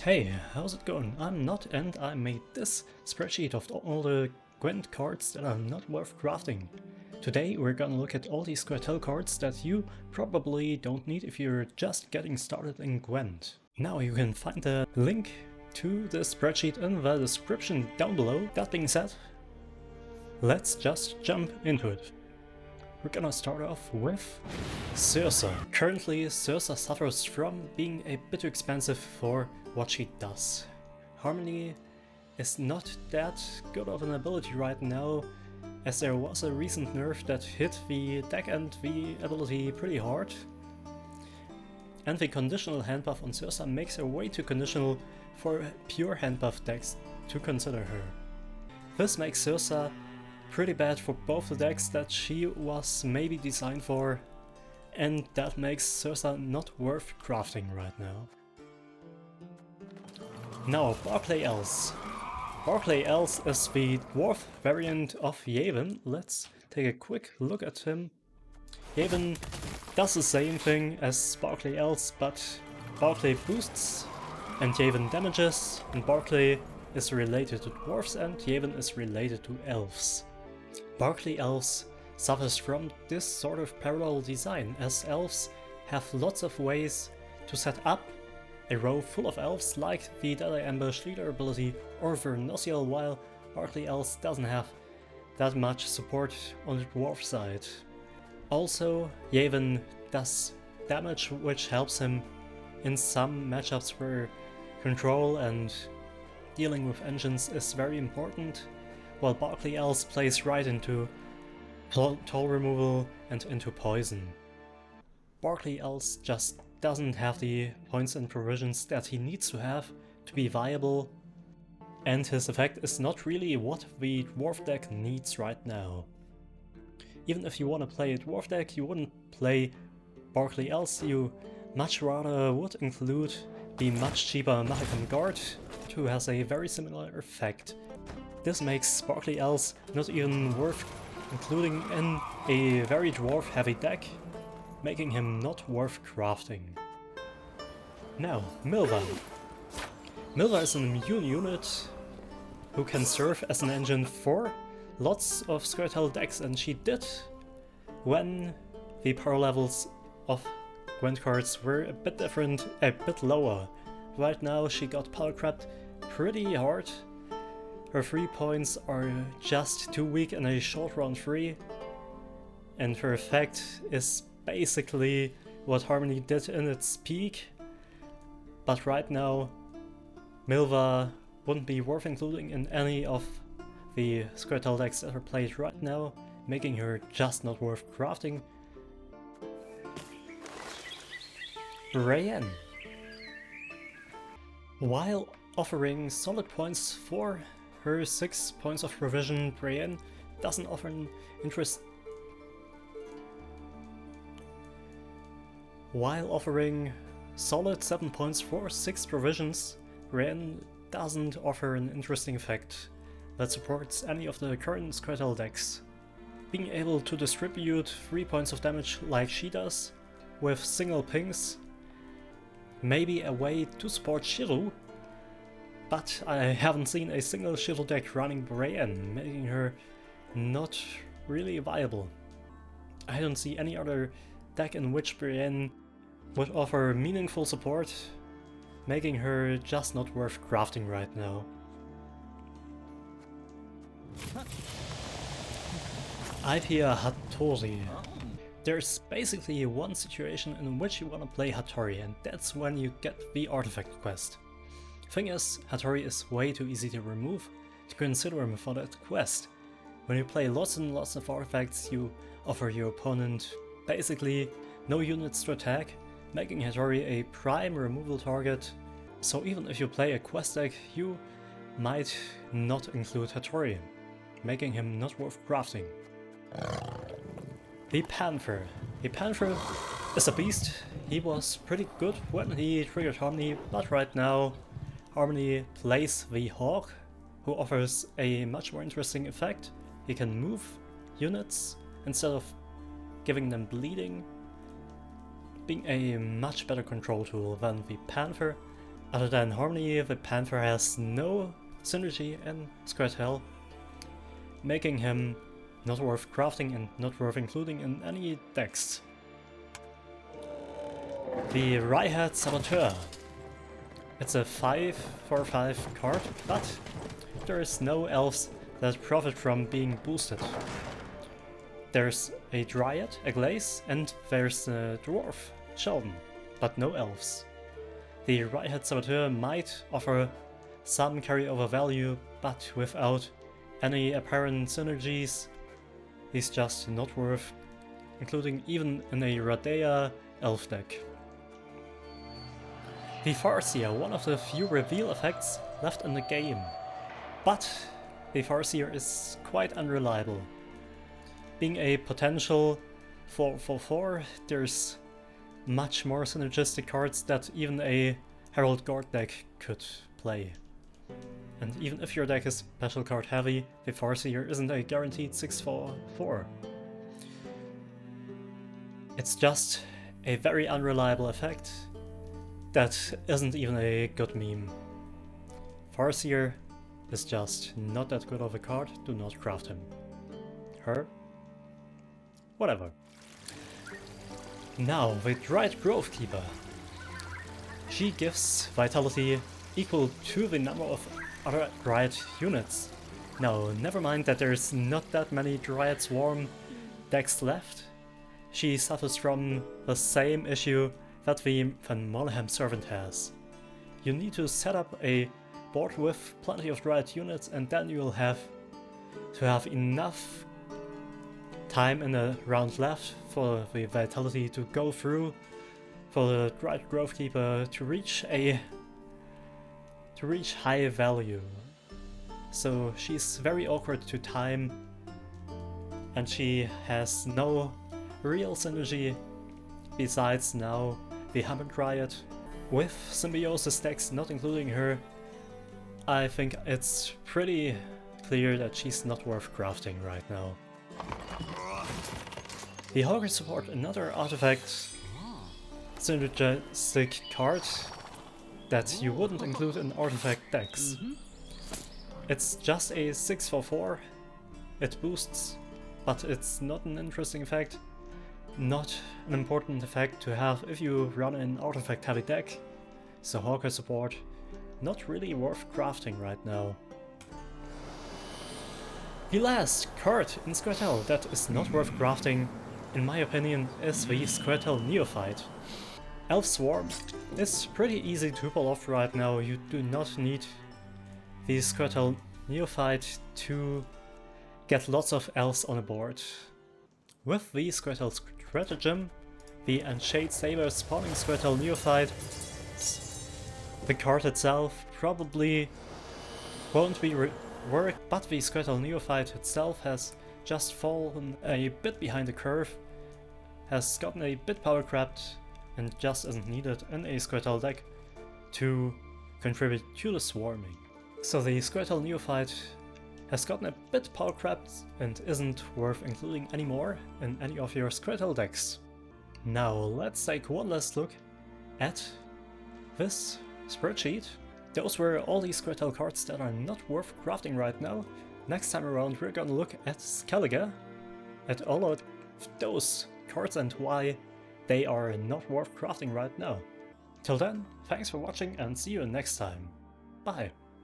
Hey, how's it going? I'm Not, and I made this spreadsheet of all the Gwent cards that are not worth crafting. Today we're gonna look at all these Scoia'tael cards that you probably don't need if you're just getting started in Gwent. Now you can find the link to the spreadsheet in the description down below. That being said, let's just jump into it. We're gonna start off with Scoia'tael. Currently, Scoia'tael suffers from being a bit too expensive for what she does. Harmony is not that good of an ability right now, as there was a recent nerf that hit the deck and the ability pretty hard. And the conditional hand buff on Scoia'tael makes her way too conditional for pure hand buff decks to consider her. This makes Scoia'tael pretty bad for both the decks that she was maybe designed for, and that makes Scoia'tael not worth crafting right now. Now, Scoia'tael. Scoia'tael is the dwarf variant of Yevon. Let's take a quick look at him. Yevon does the same thing as Scoia'tael, but Scoia'tael boosts and Yevon damages, and Scoia'tael is related to dwarves and Yevon is related to elves. Scoia'tael suffers from this sort of parallel design, as elves have lots of ways to set up a row full of elves, like the Deadeye Ambush leader ability or Vernociel, while Scoia'tael doesn't have that much support on the dwarf side. Also, Yevon does damage, which helps him in some matchups where control and dealing with engines is very important, while Scoia'tael plays right into toll removal and into poison. Scoia'tael just doesn't have the points and provisions that he needs to have to be viable, and his effect is not really what the dwarf deck needs right now. Even if you want to play a dwarf deck, you wouldn't play Scoia'tael, you much rather would include the much cheaper Mahakam Guard, who has a very similar effect. This makes Scoia'tael not even worth including in a very dwarf heavy deck, making him not worth crafting. Now, Milva. Milva is an immune unit who can serve as an engine for lots of Scoia'tael decks, and she did when the power levels of Gwent cards were a bit different, a bit lower. Right now she got power crept pretty hard. Her 3 points are just too weak in a short round 3, and her effect is basically what Harmony did in its peak, but right now Milva wouldn't be worth including in any of the Scoia'tael decks that are played right now, making her just not worth crafting. Brienne. While offering solid points for her 6 points of provision, Brienne doesn't offer an interest. While offering solid 7 points for 6 provisions, Brienne doesn't offer an interesting effect that supports any of the current Scoia'tael decks. Being able to distribute 3 points of damage like she does, with single pings, may be a way to support Shiru, but I haven't seen a single Shiru deck running Brienne, making her not really viable. I don't see any other deck in which Brienne would offer meaningful support, making her just not worth crafting right now. Ipia Hattori. There's basically one situation in which you want to play Hattori, and that's when you get the artifact quest. Thing is, Hattori is way too easy to remove to consider him for that quest. When you play lots and lots of artifacts, you offer your opponent basically no units to attack, making Hattori a prime removal target. So even if you play a quest deck, you might not include Hattori, making him not worth crafting. The Panther. The Panther is a beast. He was pretty good when he triggered Harmony, but right now Harmony plays the Hawk, who offers a much more interesting effect. He can move units instead of giving them bleeding, being a much better control tool than the Panther, Other than Harmony, the Panther has no synergy in Scoia'tael, making him not worth crafting and not worth including in any decks. The Rye-Head Saboteur. It's a 5/5 card, but there is no elves that profit from being boosted. There's a Dryad, a Glaze, and there's a Dwarf, Sheldon, but no elves. The Rye-Head Saboteur might offer some carryover value, but without any apparent synergies, he's just not worth including even in a Radea elf deck. The Farseer, one of the few reveal effects left in the game, but the Farseer is quite unreliable. Being a potential 4/4, there's much more synergistic cards that even a Herald Guard deck could play. And even if your deck is special card heavy, the Farseer isn't a guaranteed 6/4. It's just a very unreliable effect that isn't even a good meme. Farseer is just not that good of a card, do not craft him. Her? Whatever. Now, the Dryad Grovekeeper. She gives vitality equal to the number of other Dryad units. Now, never mind that there's not that many Dryad Swarm decks left. She suffers from the same issue that the Van Molleham Servant has. You need to set up a board with plenty of Dryad units, and then you'll have to have enough time in the round left for the vitality to go through, for the Dryad Grovekeeper to reach high value. So she's very awkward to time, and she has no real synergy besides now the Hammond Dryad. With Symbiosis decks not including her, I think it's pretty clear that she's not worth crafting right now. The Hogger Support, another artifact synergistic card that you wouldn't include in artifact decks. It's just a 6/4, it boosts, but it's not an interesting effect, not an important effect to have if you run an artifact heavy deck, so Hawker Support, not really worth crafting right now. The last card in Scoia'tael that is not worth crafting, in my opinion, is the Scoia'tael Neophyte. Elf Swarm is pretty easy to pull off right now. You do not need the Scoia'tael Neophyte to get lots of elves on a board. With the Scoia'tael Stratagem, the Enshade Saber spawning Scoia'tael Neophyte, the card itself probably won't be work, but the Scoia'tael Neophyte itself has just fallen a bit behind the curve, has gotten a bit power crept, and just isn't needed in a Scoia'tael deck to contribute to the swarming. So the Scoia'tael Neophyte has gotten a bit power crept and isn't worth including anymore in any of your Scoia'tael decks. Now let's take one last look at this spreadsheet. Those were all the Scoia'tael cards that are not worth crafting right now. Next time around we're gonna look at Skellige, at all of those cards and why they are not worth crafting right now. Till then, thanks for watching and see you next time. Bye!